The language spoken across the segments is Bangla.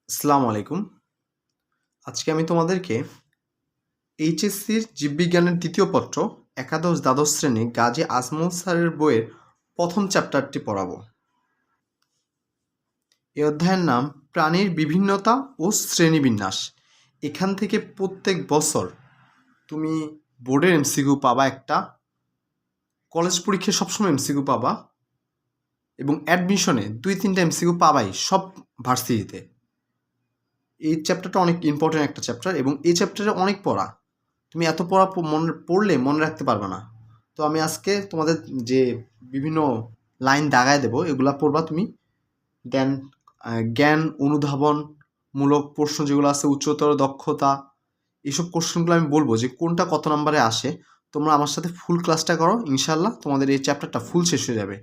আসসালামু আলাইকুম। আজকে আমি তোমাদেরকে এইচএসসির জীববিজ্ঞানের দ্বিতীয় পত্র একাদশ দ্বাদশ শ্রেণী গাজী আজমল স্যারের বইয়ের প্রথম চ্যাপ্টারটি পড়াবো। এই অধ্যায়ের নাম প্রাণীর বিভিন্নতা ও শ্রেণীবিন্যাস। এখান থেকে প্রত্যেক বছর তুমি বোর্ডের এমসিকিউ পাবা, একটা কলেজ পরীক্ষায় সবসময় এমসিকিউ পাবা এবং অ্যাডমিশনে 2-3টা এমসিকিউ পাবাই সব ভার্সিটিতে। এই চ্যাপ্টারটা অনেক ইম্পর্টেন্ট একটা চ্যাপ্টার এবং এই চ্যাপ্টারে অনেক পড়া, তুমি এত পড়া পড়লে মনে রাখতে পারবে না। তো আমি আজকে তোমাদের যে বিভিন্ন লাইন দাগায় দেবো এগুলা পড়বা তুমি। দেন জ্ঞান অনুধাবনমূলক প্রশ্ন যেগুলো আছে, উচ্চতর দক্ষতা, এইসব কোশ্চেনগুলো আমি বলবো যে কোনটা কত নম্বরে আসে। তোমরা আমার সাথে ফুল ক্লাসটা করো, ইনশাল্লাহ তোমাদের এই চ্যাপ্টারটা ফুল শেষ হয়ে যাবে।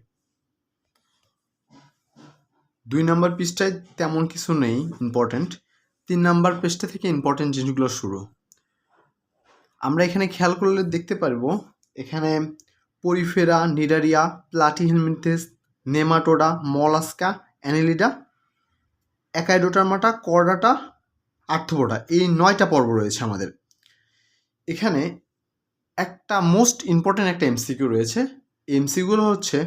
2 নম্বর পৃষ্ঠায় তেমন কিছু নেই ইম্পর্টেন্ট, 3 নম্বর পৃষ্ঠা থেকে ইম্পর্টেন্ট জিনিসগুলো শুরু। আমরা এখানে খেয়াল করলে দেখতে পারবো এখানে Porifera, Cnidaria, Platyhelminthes, Nematoda, Mollusca, Annelida, Echinodermata, Chordata, Arthropoda, এই 9টা পর্ব রয়েছে আমাদের। এখানে একটা মোস্ট ইম্পর্টেন্ট একটা এমসিকিউ রয়েছে। এমসিকিউগুলো হচ্ছে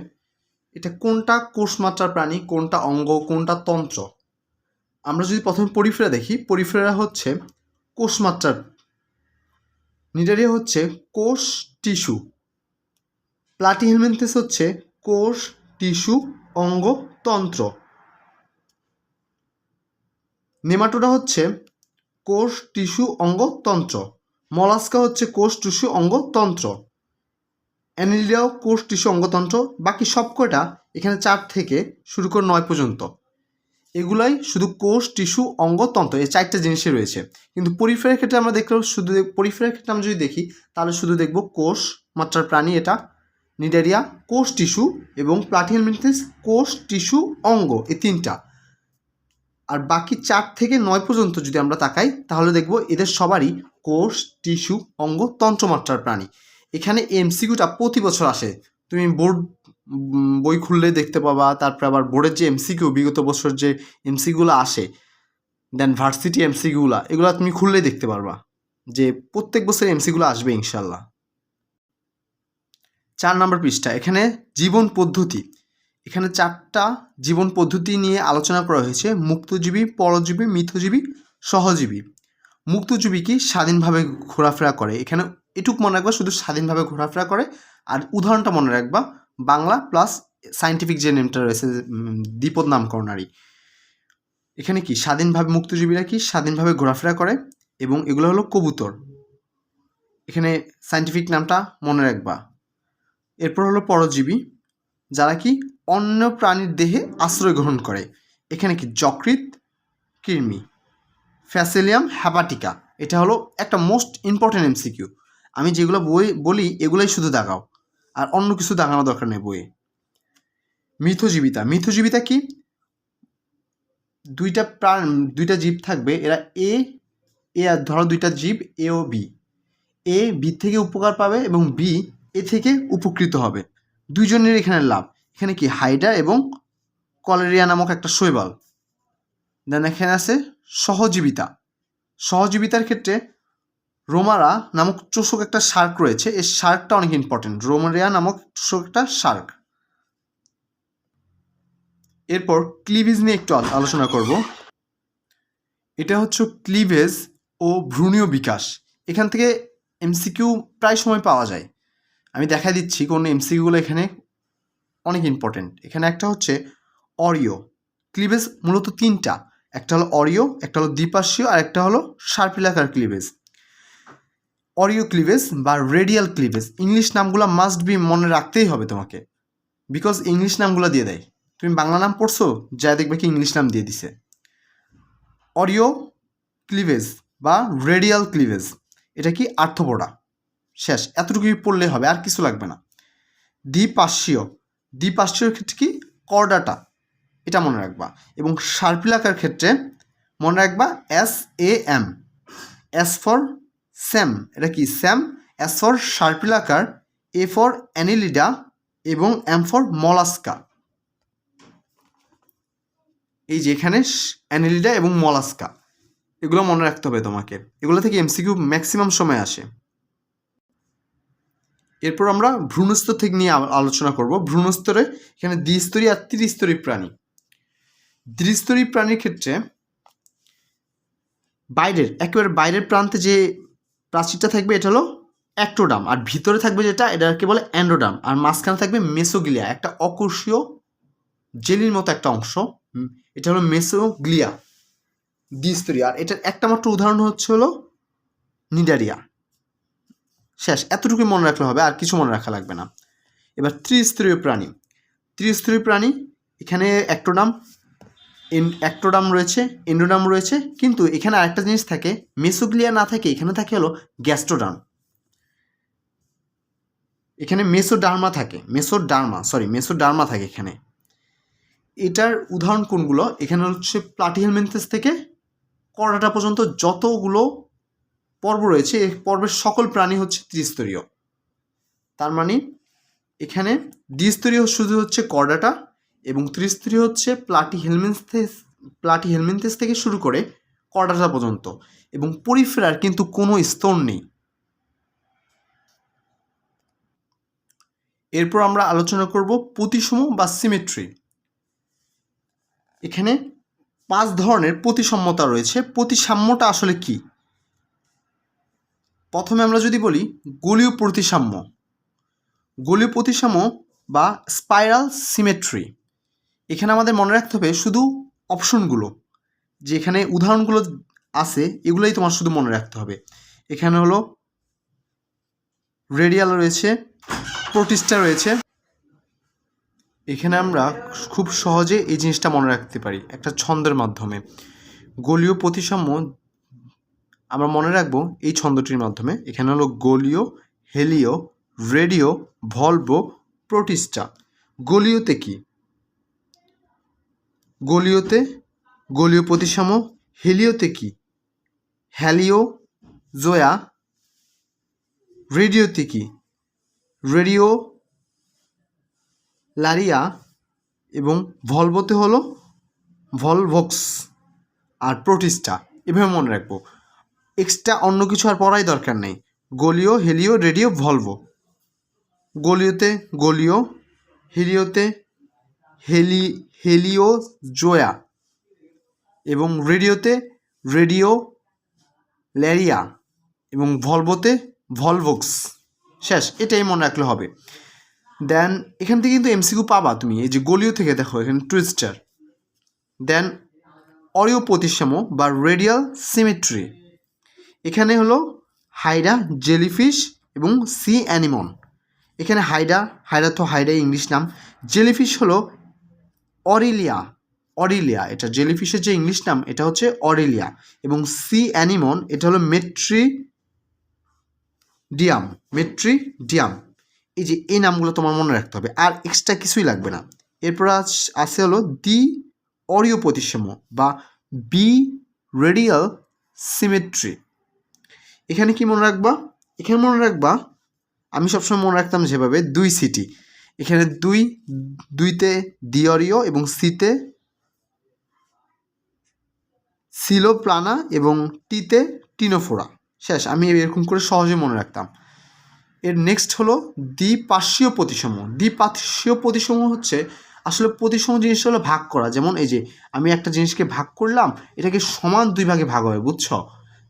এটা কোনটা কোষমাত্রার প্রাণী, কোনটা অঙ্গ, কোনটা তন্ত্র। আমরা যদি প্রথমে পরিফেরা দেখি, পরিফেরা হচ্ছে কোষমাত্রার, নিডারিয়া হচ্ছে কোষ টিস্যু, প্লাটিহেলমিনথেস হচ্ছে কোষ টিস্যু অঙ্গ তন্ত্র, নেমাটোডা হচ্ছে কোষ টিস্যু অঙ্গ তন্ত্র, মলাস্কা হচ্ছে কোষ টিস্যু অঙ্গ তন্ত্র, অ্যানেলিডাও কোষ টিস্যু অঙ্গতন্ত্র। বাকি সব কয়টা এখানে 4 থেকে শুরু করে 9 পর্যন্ত এগুলাই শুধু কোষ টিস্যু অঙ্গতন্ত্র, এই 4টা জিনিসই রয়েছে। কিন্তু পরিফেরার ক্ষেত্রে আমরা দেখলেও শুধু পরিফেরার ক্ষেত্রে আমরা যদি দেখি তাহলে শুধু দেখব কোষ মাত্রার প্রাণী, এটা নিডারিয়া কোষ টিস্যু এবং প্লাটিহেলমিনথেস কোষ টিস্যু অঙ্গ, এই 3টা। আর বাকি 4 থেকে 9 পর্যন্ত যদি আমরা তাকাই তাহলে দেখব এদের সবারই কোষ টিস্যু অঙ্গ তন্ত্রমাত্রার প্রাণী। এখানে এমসিকিউটা প্রতি বছর আসে, তুমি বোর্ড বই খুললে দেখতে পাবা। তারপর আবার বোর্ডের যে এমসিকিউ, বিগত বছর যে এমসিকিউগুলো আসে, দেন ভার্সিটি এমসিকিউগুলো, এগুলো তুমি খুললেই দেখতে পারবা যে প্রত্যেক বছর এমসিকিউগুলো আসবে ইনশাল্লাহ। 4 নম্বর পৃষ্ঠা, এখানে জীবন পদ্ধতি। এখানে 4টা জীবন পদ্ধতি নিয়ে আলোচনা করা হয়েছে: মুক্তজীবী, পরজীবী, মিথজীবী, সহজীবী। মুক্তজীবী কি? স্বাধীনভাবে ঘোরাফেরা করে। এখানে এটুক মনে রাখবা, শুধু স্বাধীনভাবে ঘোরাফেরা করে। আর উদাহরণটা মনে রাখবা, বাংলা প্লাস সায়েন্টিফিক যে নেমটা রয়েছে দ্বিপদ নামকরণারি। এখানে কি স্বাধীনভাবে, মুক্তজীবীরা কি স্বাধীনভাবে ঘোরাফেরা করে এবং এগুলো হলো কবুতর। এখানে সায়েন্টিফিক নামটা মনে রাখবা। এরপর হলো পরজীবী, যারা কি অন্য প্রাণীর দেহে আশ্রয় গ্রহণ করে। এখানে কি যকৃৎ, কৃমি, ফ্যাসিলিয়াম, হ্যাপাটিকা। এটা হলো একটা মোস্ট ইম্পর্টেন্ট এমসিকিউ। আমি যেগুলো বই বলি এগুলোই শুধু দাগাও, আর অন্য কিছু দাগানো দরকার নেই বইয়ে। মিথজীবিতা, মিথজীবিতা কি? দুইটা জীব থাকবে, এরা এ আর ধরো 2টা জীব এ ও বি। এ বি থেকে উপকার পাবে এবং বি এ থেকে উপকৃত হবে, দুইজনের এখানে লাভ। এখানে কি হাইড্রা এবং কলেরিয়া নামক একটা শৈবাল। দেন এখানে আছে সহজীবিতা। সহজীবিতার ক্ষেত্রে রোমারা নামক চোষক একটা শার্ক রয়েছে, এই শার্কটা অনেক ইম্পর্টেন্ট, রোমারিয়া নামক চোষক একটা শার্ক। এরপর ক্লিভেজ নিয়ে একটু আলোচনা করব। এটা হচ্ছে ক্লিভেজ ও ভ্রূণীয় বিকাশ। এখান থেকে এমসিকিউ প্রায় সময় পাওয়া যায়। আমি দেখা দিচ্ছি কোন এমসিকিউগুলো এখানে অনেক ইম্পর্টেন্ট। এখানে একটা হচ্ছে অরিও। ক্লিভেজ মূলত 3টা, একটা হলো অরিও, একটা হলো দ্বিপার্শ্বীয়, আর একটা হলো সার্পিলাকার ক্লিভেজ। অরিও ক্লিভেজ বা রেডিয়াল ক্লিভেজ, ইংলিশ নামগুলো মাস্ট বি মনে রাখতেই হবে তোমাকে, বিকজ ইংলিশ নামগুলো দিয়ে দেয়। তুমি বাংলা নাম পড়ছো, যা দেখবে কি ইংলিশ নাম দিয়ে দিছে। অরিও ক্লিভেজ বা রেডিয়াল ক্লিভেজ, এটা কি আর্থ্রোপোডা। শেষ, এতটুকুই পড়লে হবে, আর কিছু লাগবে না। দ্বিপার্শ্বীয়, দ্বিপার্শ্বীয় ক্ষেত্রে কি? কর্ডাটা, এটা মনে রাখবা। এবং সার্পিলাকার ক্ষেত্রে মনে রাখবা SAM, এস ফর স্যাম, এটা কি স্যাম, এস ফর সার্পিলাকার, এ ফর অ্যানেলিডা এবং এম ফর মলাস্কা। এই যে এখানে অ্যানেলিডা এবং মলাস্কা। এগুলো মনে রাখতে হবে তোমাকে, এগুলো থেকে এমসিকিউ ম্যাক্সিমাম সময় আসে। এরপর আমরা ভ্রূণস্তর থেকে নিয়ে আলোচনা করব। ভ্রূণস্তরে এখানে দ্বিস্তরী আর ত্রিস্তরী প্রাণী। দ্বিস্তরী প্রাণীর ক্ষেত্রে একেবারে বাইরের প্রান্তে যে প্রাচীরটা থাকবে এটা হলো অ্যাক্টোডার্ম, আর ভিতরে থাকবে যেটা এটাকে বলে অ্যান্ডোডার্ম, আর মাঝখানে থাকবে মেসোগ্লিয়া, একটা অকোষীয় জেলির মতো একটা অংশ, এটা হলো মেসোগ্লিয়া দ্বিস্তরী। আর এটার একটা মাত্র উদাহরণ হলো নিডারিয়া। শেষ, এতটুকুই মনে রাখলে হবে, আর কিছু মনে রাখা লাগবে না। এবার ত্রিস্তরীয় প্রাণী, এখানে অ্যাক্টোডার্ম রয়েছে, এন্ডোডার্ম রয়েছে, কিন্তু এখানে আরেকটা জিনিস থাকে, মেসোগ্লিয়া না থাকে, এখানে থাকে হলো গ্যাস্ট্রোডার্ম। এখানে মেসোডার্মা থাকে এখানে। এটার উদাহরণ কোনগুলো? এখানে হচ্ছে প্লাটিহেলমিনথেস থেকে করডাটা পর্যন্ত যতগুলো পর্ব রয়েছে, এই পর্বের সকল প্রাণী হচ্ছে ত্রিস্তরীয়। তার মানে এখানে দ্বিস্তরীয় শুধু হচ্ছে করডাটা, এবং ত্রিস্তরীয় হচ্ছে প্লাটিহেলমিনথেস থেকে শুরু করে করডাটা পর্যন্ত, এবং পরিফেরার কিন্তু কোনো স্তর নেই। এরপর আমরা আলোচনা করব প্রতিসম বা সিমেট্রি। এখানে 5 ধরনের প্রতিসাম্যতা রয়েছে। প্রতিসাম্যটা আসলে কি? প্রথমে আমরা যদি বলি গোলীয় প্রতিসাম্য বা স্পাইরাল সিমেট্রি। এখানে আমাদের মনে রাখতে হবে শুধু অপশনগুলো, যে এখানে উদাহরণগুলো আছে এগুলোই তোমার শুধু মনে রাখতে হবে। এখানে হলো রেডিয়াল রয়েছে, প্রোটিস্টা রয়েছে। এখানে আমরা খুব সহজে এই জিনিসটা মনে রাখতে পারি একটা ছন্দের মাধ্যমে। গোলীয় প্রতিসাম্য আমরা মনে রাখবো এই ছন্দটির মাধ্যমে। এখানে হলো গোলীয়, হেলিও, রেডিও, ভলভো, প্রোটিস্টা। গোলীয়তে কি? গোলীয় প্রতিসাম্য। হেলিওতে কি? হ্যালিও, জোয়া। রেডিওতে কি? রেডিও, লারিয়া। এবং ভলভোতে হলো ভলভক্স আর প্রোটিস্টা। এভাবে মনে রাখবো, এক্সট্রা অন্য কিছু আর পড়াই দরকার নেই। গোলীয়, হেলিও, রেডিও, ভলভো। গোলীয়তে গোলীয়, হেলিওতে হেলিও, জোয়া, এবং রেডিওতে রেডিও, ল্যারিয়া, এবং ভলভোতে ভলভক্স। শেষ, এটাই মনে রাখলে হবে। দেন এখান থেকে কিন্তু এমসিকিউ পাবা তুমি। এই যে গোলীয় থেকে দেখো এখানে টুইস্টার। দেন অরীয় প্রতিসাম্য বা রেডিয়াল সিমেট্রি। এখানে হলো হাইডা, জেলিফিশ এবং সি অ্যানিমন। এখানে হাইডা তো হাইডা ইংলিশ নাম। জেলিফিশ হলো অরিলিয়া, এটা জেলিফিশের যে ইংলিশ নাম এটা হচ্ছে অরিলিয়া। এবং সি অ্যানিমন এটা হলো মেট্রিডিয়াম। এই যে এই নামগুলো তোমার মনে রাখতে হবে, আর এক্সট্রা কিছুই লাগবে না। এরপর আছে হলো দ্বি অরীয় প্রতিসাম্য বা বি রেডিয়াল সিমেট্রি। এখানে কি মনে রাখবা? এখানে মনে রাখবা, আমি সবসময় মনে রাখতাম যেভাবে, 2 সিটি। এখানে দুইতে দ্বিঅরীয় এবং সিতে সিলোপ্লানা এবং টিতে টিনোফোরা। শেষ, আমি এরকম করে সহজে মনে রাখতাম। এর নেক্সট হলো দ্বিপার্শ্বীয় প্রতিসম হচ্ছে আসলে প্রতিসম জিনিস হলো ভাগ করা। যেমন এই যে আমি একটা জিনিসকে ভাগ করলাম, এটাকে সমান 2 ভাগে ভাগ হবে, বুঝছো?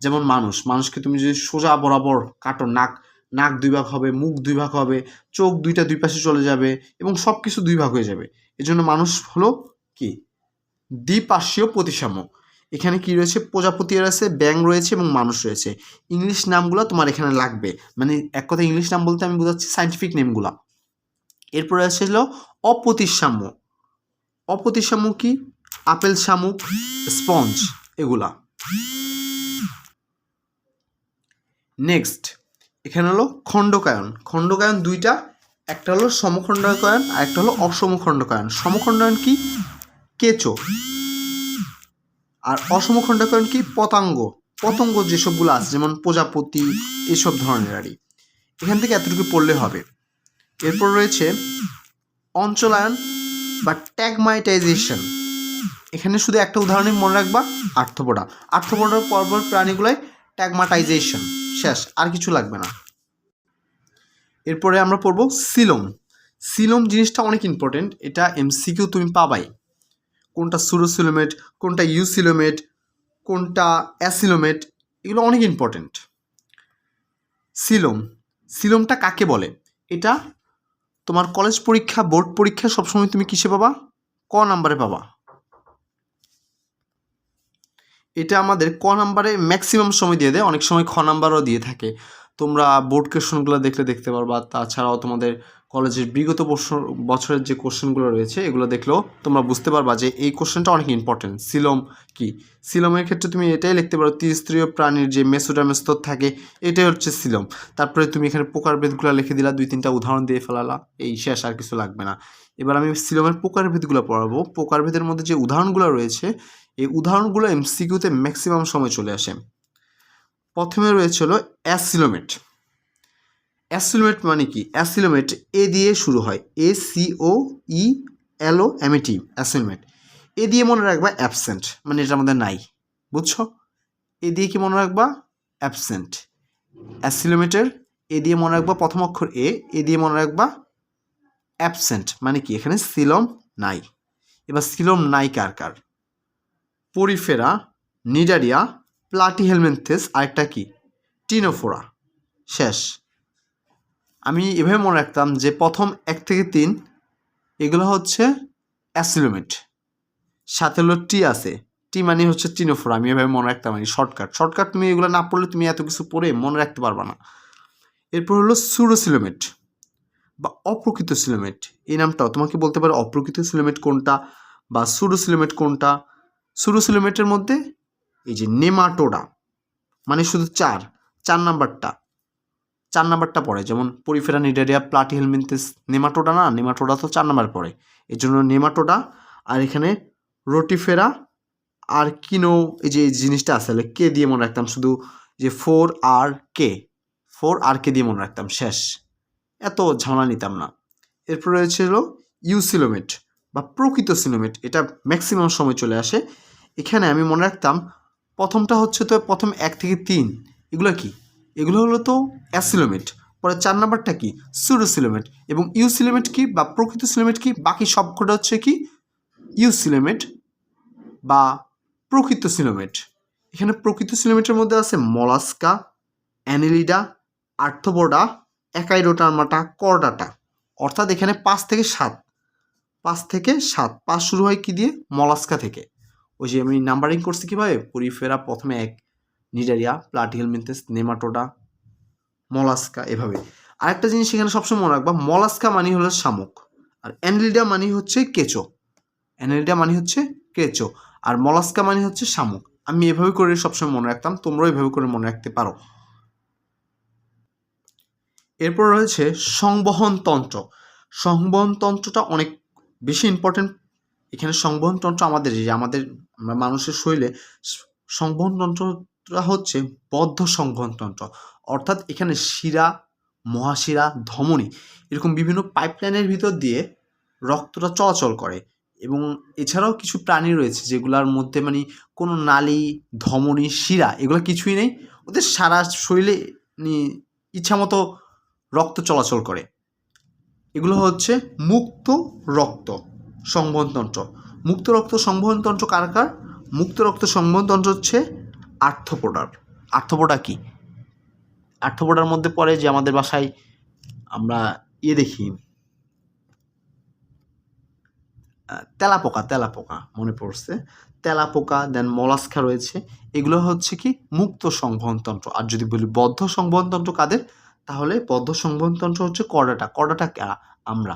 যেমন মানুষকে তুমি যদি সোজা বরাবর কাটো, নাক 2 ভাগ হবে, মুখ 2 ভাগ হবে, চোখ 2টা 2 পাশে চলে যাবে, এবং সব কিছু 2 ভাগ হয়ে যাবে। এজন্য মানুষ হলো কি? দ্বিপার্শ্বীয় প্রতিসাম্য। এখানে কি রয়েছে? প্রজাপতি আছে, ব্যাঙ রয়েছে এবং মানুষ রয়েছে। ইংলিশ নামগুলো তোমার এখানে লাগবে, মানে এক কথা ইংলিশ নাম বলতে আমি বোঝাচ্ছি সায়েন্টিফিক নেমগুলো। এরপরে আসলে অপ্রতিসাম্য কি? আপেল, শামুক, স্পঞ্জ, এগুলা। নেক্সট এখানে হলো খণ্ডকায়ন দুইটা, একটা হলো সমখণ্ডকায়ন আর একটা হলো অসমখণ্ডকায়ন। সমখণ্ডকায়ন কি? কেঁচো। আর অসমখণ্ডকায়ন কি? পতঙ্গ যেসবগুলো আছে, যেমন প্রজাপতি, এসব ধরনের আরই। এখান থেকে এতটুকু পড়লে হবে। এরপর রয়েছে অঞ্চলায়ন বা ট্যাগমাইটাইজেশন। এখানে শুধু একটা উদাহরণই মনে রাখবা, আর্থ্রোপোডা। আর্থ্রোপোডার পর্বত প্রাণীগুলোয় ট্যাগমাটাইজেশন, শেষ, আর কিছু লাগবে না। এরপরে আমরা পড়ব সিলোম। সিলোম জিনিসটা অনেক ইম্পর্টেন্ট, এটা এমসিকিউ তুমি পাবাই। কোনটা সুরোসিলোমেট, কোনটা ইউসিলোমেট, কোনটা অ্যাসিলোমেট, এগুলো অনেক ইম্পর্টেন্ট। সিলোম, সিলোমটা কাকে বলে? এটা তোমার কলেজ পরীক্ষা, বোর্ড পরীক্ষা সবসময় তুমি কিসে পাবা? ক নাম্বারে পাবা। এটা আমাদের ক নাম্বারে ম্যাক্সিমাম সময় দিয়ে দেয়, অনেক সময় খ নাম্বারও দিয়ে থাকে। তোমরা বোর্ড কোশ্চেনগুলো দেখতে পারবা। তাছাড়াও তোমাদের কলেজের বিগত বছরের যে কোশ্চেনগুলো রয়েছে এগুলো দেখলেও তোমরা বুঝতে পারবা যে এই কোশ্চেনটা অনেক ইম্পর্টেন্ট। সিলোম কি? সিলোমের ক্ষেত্রে তুমি এটাই লিখতে পারো, ত্রিস্তরীয় প্রাণীর যে মেসোডার্মের স্তর থাকে এটাই হচ্ছে সিলোম। তারপরে তুমি এখানে প্রকারভেদগুলো লিখে দিলা, 2-3টা উদাহরণ দিয়ে ফেলালা, এই শেষ, আর কিছু লাগবে না। এবার আমি সিলোমের প্রকারভেদগুলো পড়াবো। প্রকারভেদের মধ্যে যে উদাহরণগুলো রয়েছে এই উদাহরণগুলো এমসিকিউতে ম্যাক্সিমাম সময় চলে আসে। প্রথমে রয়েছে হলো অ্যাসিলোমেট। অ্যাসিলোমেট মানে কি? অ্যাসিলোমেট এ দিয়ে শুরু হয়, ACOELOMET, অ্যাসিলোমেট। এ দিয়ে মনে রাখবা অ্যাবসেন্ট, মানে এটার মধ্যে নাই, বুঝছো? এ দিয়ে কি মনে রাখবা? অ্যাবসেন্ট। অ্যাসিলোমেটের এ দিয়ে মনে রাখবা প্রথম অক্ষর এ দিয়ে মনে রাখবা অ্যাবসেন্ট, মানে কি এখানে সিলোম নাই। এবার সিলোম নাই কার কার? পরিফেরা, নিডারিয়া, প্লাটিহেলমিনথেস, আরেকটা কি? টিনোফোরা, শেষ। আমি এভাবে মনে রাখতাম যে প্রথম 1 থেকে 3 এগুলো হচ্ছে অ্যাসিলোমেট, সাথে হলো টি আছে, টি মানে হচ্ছে টিনোফোরা। আমি এভাবে মনে রাখতাম, মানে শর্টকাট। তুমি এগুলো না পড়লে তুমি এত কিছু পড়ে মনে রাখতে পারবা না। এরপর হলো সুডোসিলোমেট বা অপ্রকৃত সিলোমেট। এই নামটাও তোমাকে বলতে পারে অপ্রকৃত সিলোমেট কোনটা বা সুডোসিলোমেট কোনটা। সুডোসিলোমেটের মধ্যে এই যে নেমাটোডা, মানে শুধু 4 নাম্বারটা পড়ে, যেমন পরিফেরা, নিডারিয়া, প্লাটিহেলমিনথেস, নেমাটোডা না, নেমাটোডা তো 4 নাম্বার পড়ে, এর জন্য নেমাটোডা। আর এখানে রোটিফেরা আর কিনো, এই যে জিনিসটা আসলে কে দিয়ে মনে রাখতাম, শুধু যে 4 আর কে দিয়ে মনে রাখতাম, শেষ, এত ঝামেলা নিতাম না। এরপর রয়েছে হলো ইউসিলোমেট বা প্রকৃত সিলোমেট, এটা ম্যাক্সিমাম সময় চলে আসে। এখানে আমি মনে রাখতাম প্রথমটা হচ্ছে তো প্রথম 1 থেকে 3 এগুলো কি? এগুলো হলো তো অ্যাসিলোমেট। পরে 4 নাম্বারটা কি? সুডোসিলোমেট। এবং ইউসিলোমেট কি বা প্রকৃত সিলোমেট কি? বাকি সবকটা হচ্ছে কি? ইউসিলোমেট বা প্রকৃত সিলোমেট। এখানে প্রকৃত সিলোমেটের মধ্যে আছে মলাস্কা, অ্যানেলিডা, আর্থ্রোপোডা, একাইরোটার্মাটা, করডাটা। অর্থাৎ এখানে 5 থেকে 7, 5 শুরু হয় কি দিয়ে? মলাস্কা থেকে। ওই যে আমি নাম্বারিং করছি কীভাবে? পরিফেরা প্রথমে 1, নিডারিয়া, প্লাটিহেলমিনথেস, নেমাটোডা, মলাস্কা, এভাবে। আরেকটা জিনিস এখানে সবসময় মনে রাখবা, মলাস্কা মানে হলো শামুক, আর অ্যানেলিডা মানে হচ্ছে কেঁচো, আর মলাস্কা মানে হচ্ছে শামুক। আমি এভাবে করে সবসময় মনে রাখতাম, তোমরাও এভাবে করে মনে রাখতে পারো। এরপর রয়েছে সংবহনতন্ত্র। সংবহনতন্ত্রটা অনেক বেশি ইম্পর্টেন্ট। এখানে সংবহনতন্ত্র আমাদের মানুষের শরীরে সংবহনতন্ত্রটা হচ্ছে বদ্ধ সংবহনতন্ত্র। অর্থাৎ এখানে শিরা, মহাশিরা, ধমনী এরকম বিভিন্ন পাইপলাইনের ভিতর দিয়ে রক্তটা চলাচল করে। এবং এছাড়াও কিছু প্রাণী রয়েছে যেগুলোর মধ্যে মানে কোনো নালী, ধমনী, শিরা এগুলো কিছুই নেই, ওদের সারা শরীরে ইচ্ছামতো রক্ত চলাচল করে। এগুলো হচ্ছে মুক্ত রক্ত সংবহনতন্ত্র। মুক্ত রক্ত সংবহনতন্ত্র কার কার? মুক্ত রক্ত সংবহনতন্ত্র হচ্ছে আর্থ্রোপোডার। আর্থ্রোপোডা কি? আর্থ্রোপোডার মধ্যে পড়ে যে আমাদের বাসায় আমরা দেখি তেলাপোকা মনে পড়ছে, তেলাপোকা, দেন মলাস্কা রয়েছে। এগুলো হচ্ছে কি? মুক্ত সংবহনতন্ত্র। আর যদি বলি বদ্ধ সংবহনতন্ত্র কাদের, তাহলে বদ্ধ সংবহনতন্ত্র হচ্ছে করডাটা আমরা।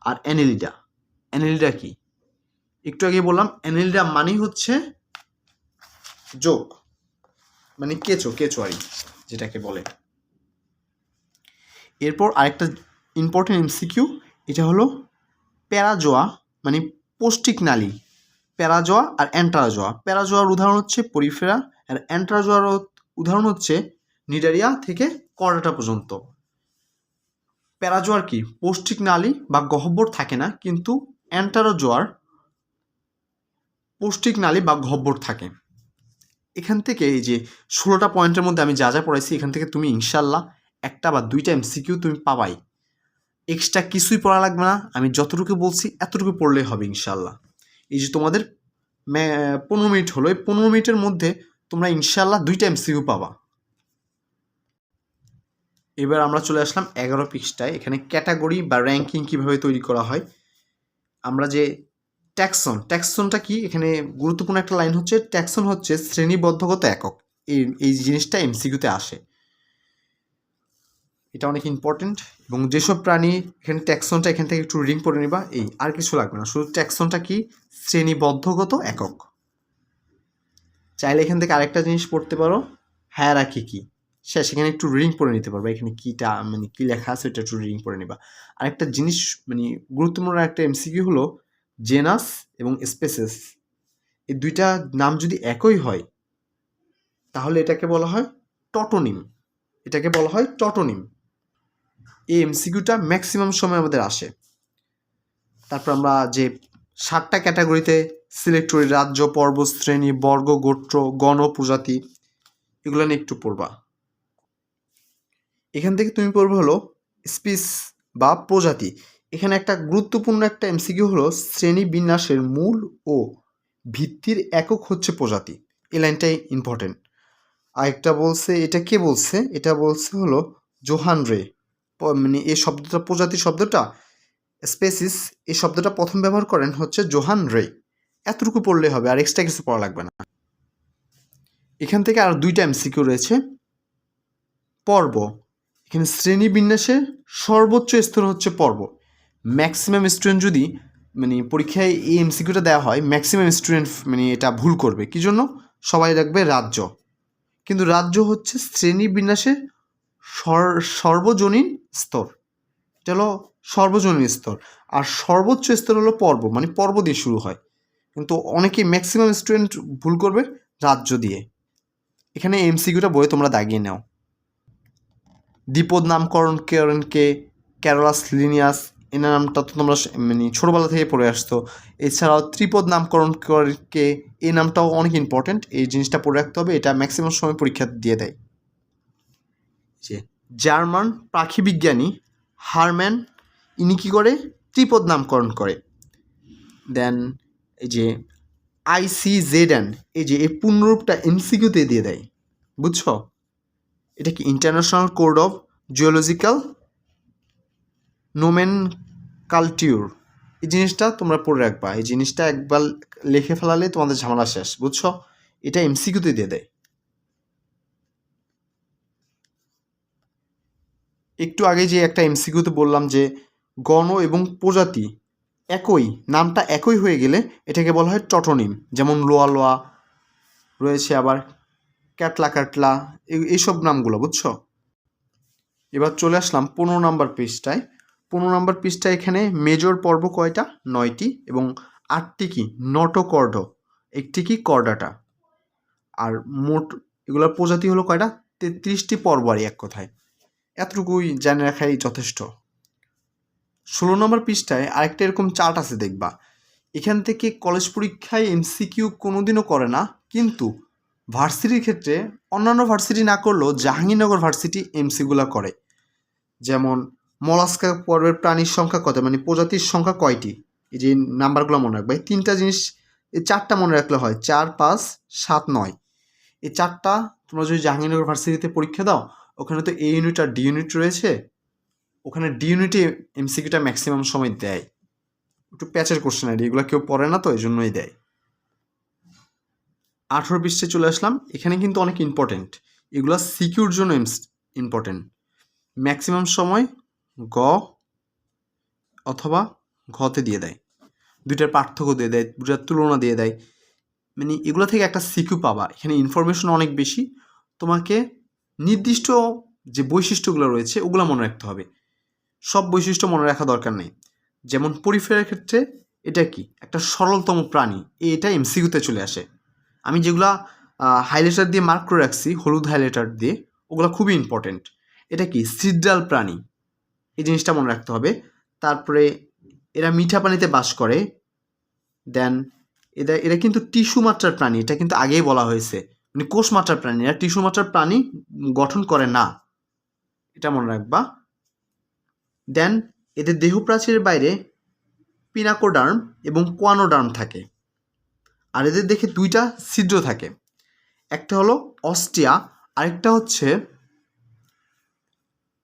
আর অ্যানেলিডা কি? একটু আগে বললাম অ্যানেলিডা মানে হচ্ছে যোগ, মানে কেঁচো আর যেটাকে বলে। এরপর আরেকটা ইম্পর্টেন্ট এমসিকিউ, এটা হলো প্যারাজোয়া, মানে পৌষ্টিক নালী। প্যারাজোয়া আর অ্যান্টারাজোয়া। প্যারাজোয়ার উদাহরণ হচ্ছে পরিফেরা, আর অ্যান্টারাজোয়ার উদাহরণ হচ্ছে নিডারিয়া থেকে করডাটা পর্যন্ত। প্যারাজোয়ার কি? পৌষ্টিক নালী বা গহ্বর থাকে না, কিন্তু অ্যান্টারাজোয়ার পৌষ্টিক নালী বা গহ্বর থাকে। এখান থেকে এই যে 16টা পয়েন্টের মধ্যে আমি যা যা পড়াইছি এখান থেকে তুমি ইনশাল্লাহ একটা বা দুইটা এমসিকিউ তুমি পাবাই। এক্সট্রা কিছুই পড়া লাগবে না, আমি যতটুকু বলছি এতটুকু পড়লেই হবে ইনশাল্লাহ। এই যে তোমাদের 15 মিনিট হলো, এই 15 মিনিটের মধ্যে তোমরা ইনশাল্লাহ দুইটা এমসিকিউ পাবা। এবার আমরা চলে আসলাম 11 পৃষ্ঠায়। এখানে ক্যাটাগরি বা র্যাঙ্কিং কীভাবে তৈরি করা হয়। আমরা যে ট্যাক্সনটা কি, এখানে গুরুত্বপূর্ণ একটা লাইন হচ্ছে ট্যাক্সন হচ্ছে শ্রেণীবদ্ধগত একক। এই জিনিসটা এমসিকিউতে আসে, এটা অনেক ইম্পর্টেন্ট। এবং যেসব প্রাণী, এখানে ট্যাক্সনটা এখান থেকে একটু রিডিং পড়ে নিবা, এই আর কিছু লাগবে না, শুধু ট্যাক্সনটা কি শ্রেণীবদ্ধগত একক। চাইলে এখান থেকে আরেকটা জিনিস পড়তে পারো, হায়ারার্কি কি, সেখানে একটু রিডিং পড়ে নিতে পারবা, এখানে কীটা মানে কী লেখা আছে এটা একটু রিডিং পড়ে নিবা। আরেকটা জিনিস মানে গুরুত্বপূর্ণ একটা এমসিকিউ হলো জেনাস এবং স্পেসেস, এই দুইটা নাম যদি একই হয় তাহলে এটাকে বলা হয় টটোনিম, এই এমসিকিউটা ম্যাক্সিমাম সময় আমাদের আসে। তারপর আমরা যে 7টা ক্যাটাগরিতে সিলেক্ট করি, রাজ্য, পর্বত, শ্রেণী, বর্গ, গোত্র, গণ, প্রজাতি, এগুলো নিয়ে একটু পড়বা। এখান থেকে তুমি পড়বে হলো স্পিস বা প্রজাতি। এখানে একটা গুরুত্বপূর্ণ একটা এমসিকিউ হলো শ্রেণী বিন্যাসের মূল ও ভিত্তির একক হচ্ছে প্রজাতি, এই লাইনটাই ইম্পর্টেন্ট। আরেকটা বলছে, এটা কে বলছে, এটা বলছে হলো জোহান রে, মানে এই শব্দটা প্রজাতি শব্দটা স্পেসিস এই শব্দটা প্রথম ব্যবহার করেন হচ্ছে জোহান রে। এতটুকু পড়লে হবে, আর এক্সট্রা কিছু পড়া লাগবে না। এখান থেকে আর দুইটা এমসিকিউ রয়েছে। পর্ব, এখানে শ্রেণী বিন্যাসের সর্বোচ্চ স্তর হচ্ছে পর্ব। ম্যাক্সিমাম স্টুডেন্ট যদি মানে পরীক্ষায় এই এমসিকিউটা দেওয়া হয়, ম্যাক্সিমাম স্টুডেন্ট মানে এটা ভুল করবে। কি জন্য? সবাই রাখবে রাজ্য, কিন্তু রাজ্য হচ্ছে শ্রেণী বিন্যাসের সর্বজনীন স্তর, এটা হলো সর্বজনীন স্তর। আর সর্বোচ্চ স্তর হলো পর্ব, মানে পর্ব দিয়ে শুরু হয়, কিন্তু অনেকেই ম্যাক্সিমাম স্টুডেন্ট ভুল করবে রাজ্য দিয়ে। এখানে এমসিকিউটা বইয়ে তোমরা দাগিয়ে নাও। দ্বিপদ নামকরণকে ক্যারোলাস লিনিয়াস, এনার নামটা তো তোমরা মানে ছোটোবেলা থেকে পড়ে আসতো। এছাড়াও ত্রিপদ নামকরণকে, এই নামটাও অনেক ইম্পর্টেন্ট, এই জিনিসটা পড়ে রাখতে হবে, এটা ম্যাক্সিমাম সময় পরীক্ষা দিয়ে দেয়। যে জার্মান পাখি বিজ্ঞানী হারম্যান, ইনি কী করে ত্রিপদ নামকরণ করে। দেন এই যে ICZN, এই যে এই পূর্ণরূপটা এমসিকিউতে দিয়ে দেয়, বুঝছো? এটা কি ইন্টারন্যাশনাল কোড অফ জিওলজিক্যাল নোমেনকালচার, এই জিনিসটা তোমরা পড়ে রাখবা, এই জিনিসটা একবার লিখে ফেলালে তোমাদের ঝামেলা শেষ, বুঝছো? এটা এমসিকিউতে দিয়ে দেয়। একটু আগে যে একটা এমসিকিউতে বললাম যে গণ এবং প্রজাতি একই, নামটা একই হয়ে গেলে এটাকে বলা হয় টটোনিম, যেমন লোয়া লোয়া রয়েছে, আবার ক্যাটলা ক্যাটলা, এইসব নামগুলো, বুঝছো? এবার চলে আসলাম 15 নম্বর পৃষ্ঠায়। 15 নম্বর পৃষ্ঠায় এখানে মেজর পর্ব কয়টা? 9টি, এবং 8টি কি নটোকর্ড, একটি কি কর্ডাটা। আর মোট এগুলোর প্রজাতি হলো কয়টা? 33টি পর্ব, আর এক কথায় এতটুকুই জানে রাখাই যথেষ্ট। 16 নম্বর পৃষ্ঠায় আরেকটা এরকম চার্ট আছে, দেখবা। এখান থেকে কলেজ পরীক্ষায় এমসিকিউ কোনোদিনও করে না, কিন্তু ভার্সিটির ক্ষেত্রে অন্যান্য ভার্সিটি না করলেও জাহাঙ্গীরনগর ভার্সিটি এমসিগুলো করে। যেমন মলাস্কা পর্বের প্রাণীর সংখ্যা কত, মানে প্রজাতির সংখ্যা কয়টি, এই যে নাম্বারগুলো মনে রাখবে। এই 3টা জিনিস, এই 4টা মনে রাখলে হয়, 4, 5, 7, 9। এই 4টা তোমরা যদি জাহাঙ্গীরনগর ভার্সিটিতে পরীক্ষা দাও, ওখানে তো এ ইউনিট আর ডি ইউনিট রয়েছে, ওখানে ডি ইউনিটে এমসিকিউটা ম্যাক্সিমাম সময় দেয়। একটু প্যাচের কোশ্চেন, আর এগুলো কেউ পড়ে না, তো এই জন্যই দেয়। 18 পৃষ্ঠায় চলে আসলাম। এখানে কিন্তু অনেক ইম্পর্টেন্ট, এগুলো সিকিউর জন্য ইম্পর্টেন্ট। ম্যাক্সিমাম সময় গ অথবা ঘতে দিয়ে দেয়, দুইটার পার্থক্য দিয়ে দেয়, দুটার তুলনা দিয়ে দেয়, মানে এগুলো থেকে একটা সিকিউ পাবা। এখানে ইনফরমেশন অনেক বেশি, তোমাকে নির্দিষ্ট যে বৈশিষ্ট্যগুলো রয়েছে ওগুলো মনে রাখতে হবে, সব বৈশিষ্ট্য মনে রাখা দরকার নেই। যেমন পরিফেরার ক্ষেত্রে এটা কি একটা সরলতম প্রাণী, এটা এমসিকিউতে চলে আসে। আমি যেগুলা হাইলাইটার দিয়ে মার্ক করে রাখছি, হলুদ হাইলাইটার দিয়ে, ওগুলো খুবই ইম্পর্টেন্ট। এটা কি সিড্রাল প্রাণী, এই জিনিসটা মনে রাখতে হবে। তারপরে এরা মিঠা পানিতে বাস করে। দেন এরা কিন্তু টিস্যু মাত্রার প্রাণী, এটা কিন্তু আগেই বলা হয়েছে, মানে কোষ মাত্রার প্রাণী, এরা টিস্যু মাত্রার প্রাণী গঠন করে না, এটা মনে রাখবা। দেন এদের দেহ প্রাচীরের বাইরে পিনাকোডার্ম এবং কোয়ানোডার্ম থাকে, আর এদের দেখে দুইটা ছিদ্র থাকে, একটা হলো অস্টিয়া, আরেকটা হচ্ছে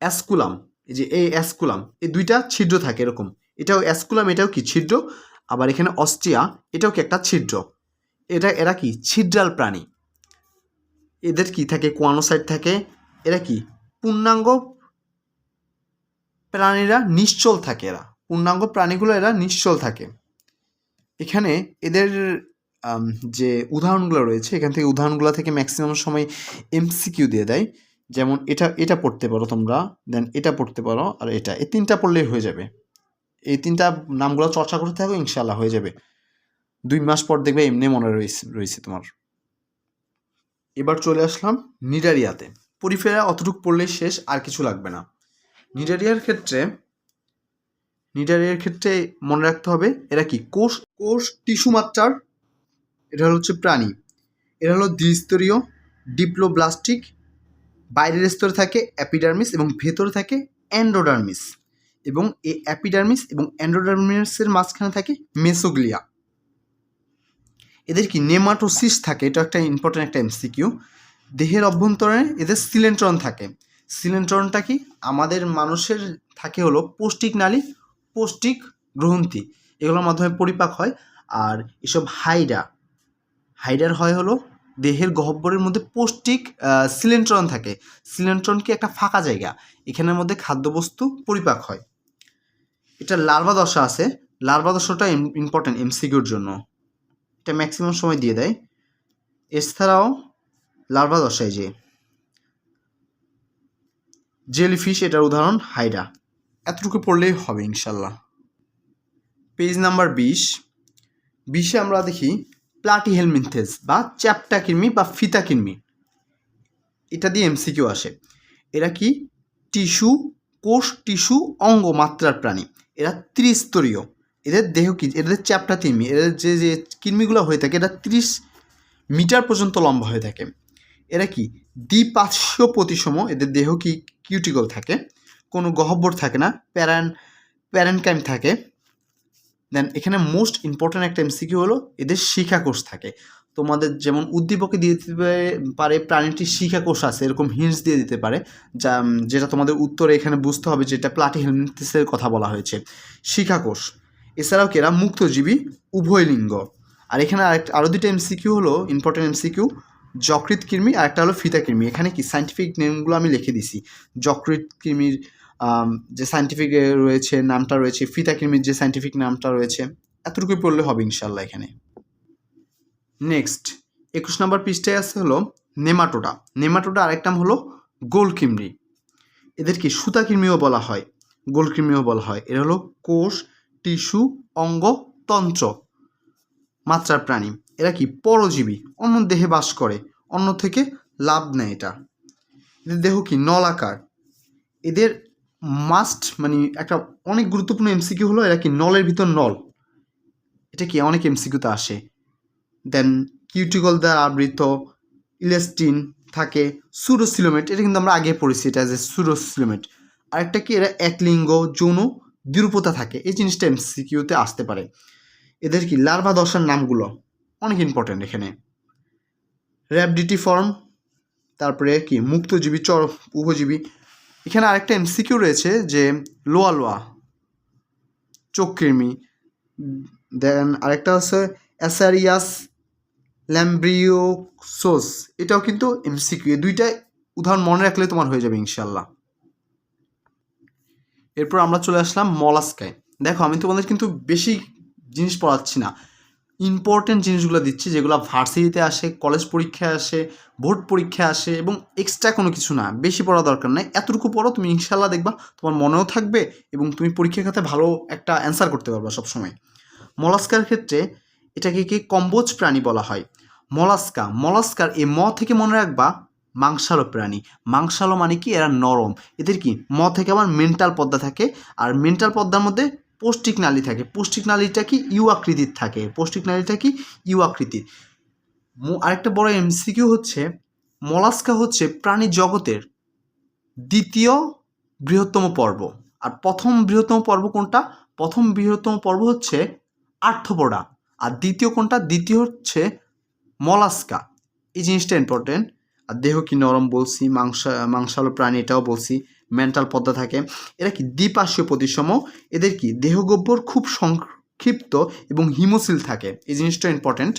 অ্যাসকুলাম। এই যে এই অ্যাসকুলাম, এই দুইটা ছিদ্র থাকে এরকম, এটাও অ্যাসকুলাম, এটাও কি ছিদ্র, আবার এখানে অস্টিয়া, এটাও কি একটা ছিদ্র। এরা কি ছিদ্রাল প্রাণী। এদের কি থাকে, কোয়ানোসাইট থাকে। এরা কি পূর্ণাঙ্গ প্রাণীরা নিশ্চল থাকে, এরা পূর্ণাঙ্গ প্রাণীগুলো এরা নিশ্চল থাকে। এখানে এদের যে উদাহরণগুলো রয়েছে, এখান থেকে উদাহরণগুলো থেকে ম্যাক্সিমাম সময় এমসিকিউ দিয়ে দেয়। যেমন এটা পড়তে পারো তোমরা, দেন এটা পড়তে পারো, আর এটা, এই তিনটা পড়লেই হয়ে যাবে। এই তিনটা নামগুলো চর্চা করতে থাকো, ইনশাল্লাহ হয়ে যাবে। 2 মাস পর দেখবে এমনি মনে রয়েছে তোমার। এবার চলে আসলাম নিডারিয়াতে। পরিফেরা অতটুকু পড়লেই শেষ, আর কিছু লাগবে না। নিডারিয়ার ক্ষেত্রে মনে রাখতে হবে এরা কি কোষ টিস্যু মাত্রার, এটা হচ্ছে প্রাণী। এরা হলো দ্বিস্তরীয় ডিপ্লোব্লাস্টিক, বাইরের স্তরে থাকে অ্যাপিডার্মিস এবং ভেতরে থাকে এন্ডোডার্মিস, এবং এই অ্যাপিডার্মিস এবং এন্ডোডার্মিসের মাঝখানে থাকে মেসোগ্লিয়া। এদের কি নেমাটোসিস থাকে, এটা একটা ইম্পর্টেন্ট একটা এমসিকিউ। দেহের অভ্যন্তরে এদের সিলেন্ট্রন থাকে। সিলেন্ট্রনটা কি, আমাদের মানুষের থাকে হলো পৌষ্টিক নালী, পৌষ্টিক গ্রন্থি, এগুলোর মাধ্যমে পরিপাক হয়। আর এসব হাইডার হয় হলো দেহের গহ্বরের মধ্যে পৌষ্টিক সিলেন্ট্রন থাকে। সিলেন্ট্রন কি একটা ফাঁকা জায়গা, এখানের মধ্যে খাদ্যবস্তু পরিপাক হয়। এটা লার্ভা দশা আছে, লার্ভা দশাটা ইম্পর্টেন্ট এমসিকিউর জন্য, এটা ম্যাক্সিমাম সময় দিয়ে দেয়। এছাড়াও লার্ভা দশায় যে জেলিফিশ, এটার উদাহরণ হাইডা। এতটুকু পড়লেই হবে ইনশাল্লাহ। পেজ নাম্বার 20 আমরা দেখি প্লাটিহেলমিনথেস বা চ্যাপ্টা কৃমি বা ফিতা কৃমি, এটা দিয়ে এমসিকিউ আসে। এরা কি কোষ টিস্যু অঙ্গ মাত্রার প্রাণী, এরা ত্রিস্তরীয়। এদের দেহ কি, এদের চ্যাপ্টা কৃমি, এদের যে কৃমিগুলো হয়ে থাকে এটা 30 মিটার পর্যন্ত লম্বা হয়ে থাকে। এরা কি দ্বিপার্শ্বীয় প্রতিসম, এদের দেহ কি কিউটিকল থাকে, কোনো গহ্বর থাকে না, প্যারেনকাইম থাকে। দেন এখানে মোস্ট ইম্পর্ট্যান্ট একটা এমসিকিউ হলো এদের শিখাকোষ থাকে। তোমাদের যেমন উদ্দীপকে দিয়ে দিতে পারে প্রাণীটির শিখাকোষ আছে, এরকম হিন্টস দিয়ে দিতে পারে, যেটা তোমাদের উত্তরে এখানে বুঝতে হবে যেটা প্লাটিহেলমিনথেসের কথা বলা হয়েছে, শিখাকোষ। এছাড়াও কি এরা মুক্তজীবী, উভয় লিঙ্গ। আর এখানে আরও দুটো এমসিকিউ হলো ইম্পর্টেন্ট এমসিকিউ, যকৃৎ কৃমি আর একটা হলো ফিতা কৃমি। এখানে কি সাইন্টিফিক নেমগুলো আমি লিখে দিছি, যকৃৎ কৃমির যে সাইন্টিফিক রয়েছে নামটা রয়েছে, ফিতা কৃমির যে সাইন্টিফিক নামটা রয়েছে, এতটুকুই পড়লে হবে ইনশাল্লাহ এখানে। নেক্সট 21 নম্বর পৃষ্ঠায় আছে হলো নেমাটোডা। নেমাটোডা আরেক নাম হলো গোলকৃমি। এদের কি সুতাকৃমিও বলা হয়, গোলকৃমিও বলা হয়। এরা হলো কোষ টিস্যু অঙ্গ তন্ত্র মাত্রার প্রাণী। এরা কি পরজীবী, অন্য দেহে বাস করে, অন্য থেকে লাভ নেয়। এদের দেহ কি নলাকার। এদের মানে একটা অনেক গুরুত্বপূর্ণ এমসিকিউ হলো এরা কি নলের ভিতর নল, এটা কি অনেক এমসিকিউতে আসে। দেন কিউটিকল দ্বারা আবৃত, ইলেস্টিন থাকে, সুডোসিলোমেট, এটা কিন্তু আমরা আগে পড়েছি, এটা যে সুডোসিলোমেট। আরেকটা কি এরা একলিঙ্গ যৌন দ্বিরূপতা থাকে, এই জিনিসটা এমসিকিউতে আসতে পারে। এদের কি লার্ভা দশার নামগুলো অনেক ইম্পর্টেন্ট এখানে, র্যাবডিটিফর্ম, তারপরে কি মুক্তজীবী, উভজীবী। এখানে আরেকটা এমসিকিউ রয়েছে যে লোয়া চোখকৃমি। দেন আরেকটা হচ্ছে অ্যাসারিয়াস ল্যাম্ব্রিওসোস, এটাও কিন্তু এমসিকিউ। এই দুইটা উদাহরণ মনে রাখলে তোমার হয়ে যাবে ইনশাল্লাহ। এরপর আমরা চলে আসলাম মলাস্কায়। দেখো আমি তোমাদের কিন্তু বেশি জিনিস পড়াচ্ছি না, ইম্পর্টেন্ট জিনিসগুলো দিচ্ছি যেগুলো ভার্সিটিতে আসে, কলেজ পরীক্ষায় আসে, বোর্ড পরীক্ষায় আসে, এবং এক্সট্রা কোনো কিছু না, বেশি পড়া দরকার নেই। এতটুকু পড়ো, তুমি ইনশাল্লাহ দেখবা তোমার মনেও থাকবে এবং তুমি পরীক্ষার খাতায় ভালো একটা অ্যান্সার করতে পারবা সবসময়। মলাস্কার ক্ষেত্রে এটাকে কি কম্বোজ প্রাণী বলা হয়। মলাস্কার এই থেকে মনে রাখবা মাংসালো প্রাণী। মাংসালো মানে কি, এরা নরম। এদের কি থেকে আবার মেন্টাল পর্দা থাকে, আর মেন্টাল পর্দার মধ্যে পৌষ্টিক নালী থাকে। পৌষ্টিক নালীটা কি ইউ আকৃতির থাকে। পৌষ্টিক নালীটা কি ইউ আকৃতির। আরেকটা বড় এমসিকিউ হচ্ছে মলাস্কা হচ্ছে প্রাণী জগতের দ্বিতীয় বৃহত্তম পর্ব। আর প্রথম বৃহত্তম পর্ব কোনটা? প্রথম বৃহত্তম পর্ব হচ্ছে আর্থ্রোপোডা। আর দ্বিতীয় কোনটা? দ্বিতীয় হচ্ছে মলাস্কা। এই জিনিসটা ইম্পর্টেন্ট। আর দেহ কি নরম বলছি, মাংসালো প্রাণী এটাও বলছি। মেন্টাল পদ্মা থাকে। এরা কি দ্বিপার্শ্বীয় প্রতিসম। এদের কি দেহগহ্বর খুব সংক্ষিপ্ত এবং হিমোসিল থাকে। এই জিনিসটা ইম্পর্টেন্ট।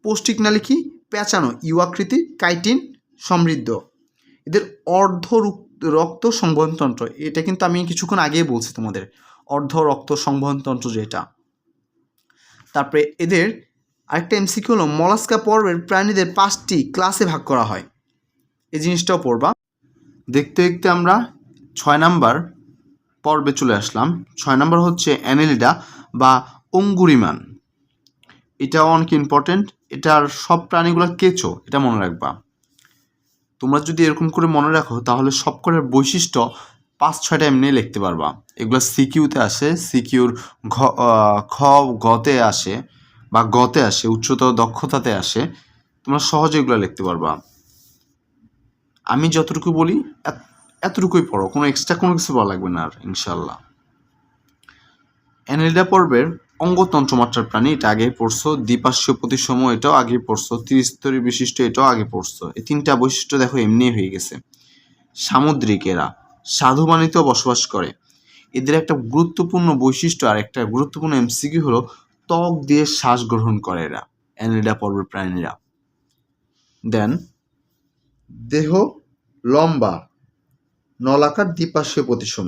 পৌষ্টিক নালী কি পেঁচানো ইউ আকৃতি, কাইটিন সমৃদ্ধ। এদের অর্ধ রক্ত সংবহনতন্ত্র, এটা কিন্তু আমি কিছুক্ষণ আগেই বলছি তোমাদের, অর্ধ রক্ত সংবহনতন্ত্র যেটা। তারপরে এদের আরেকটা এমসিকিউ হলো মলাস্কা পর্বের প্রাণীদের 5টি ক্লাসে ভাগ করা হয়। এই জিনিসটাও পড়বা। দেখতে দেখতে আমরা 6 নাম্বার পর্বে চলে আসলাম। 6 নাম্বার হচ্ছে অ্যানেলিডা বা অঙ্গুরিমান। এটাও অনেক ইম্পর্টেন্ট। এটার সব প্রাণীগুলো কেঁচো, এটা মনে রাখবা। তোমরা যদি এরকম করে মনে রাখো তাহলে সবকটার বৈশিষ্ট্য 5-6টা এমনি লিখতে পারবা। এগুলো সিকিউতে আসে, সিকিউর খ গতে আসে বা গতে আসে, উচ্চতর দক্ষতাতে আসে। তোমরা সহজে এগুলো লিখতে পারবা। আমি যতটুকু বলি এতটুকুই পড়ো, কোনো এক্সট্রা কোনো কিছু বলা লাগবে না আর, ইনশাল্লাহ। অ্যানেলিডা পর্বের অঙ্গতন্ত্র মাত্রার প্রাণী, এটা আগে পড়ছো। দ্বিপার্শ্বীয় প্রতিসম, এটাও আগে পড়ছো। ত্রিস্তরী বিশিষ্ট, এটাও আগে পড়ছো। এই 3টা বৈশিষ্ট্য দেখো এমনি হয়ে গেছে। সামুদ্রিক, এরা স্বাদুপানিতেও বসবাস করে। এদের একটা গুরুত্বপূর্ণ বৈশিষ্ট্য আর একটা গুরুত্বপূর্ণ এমসিকিউ হলো ত্বক দিয়ে শ্বাস গ্রহণ করে এরা, অ্যানেলিডা পর্বের প্রাণীরা। দেন দেহ লম্বা, নলাকার, দ্বিপার্শ্বীয় প্রতিসম,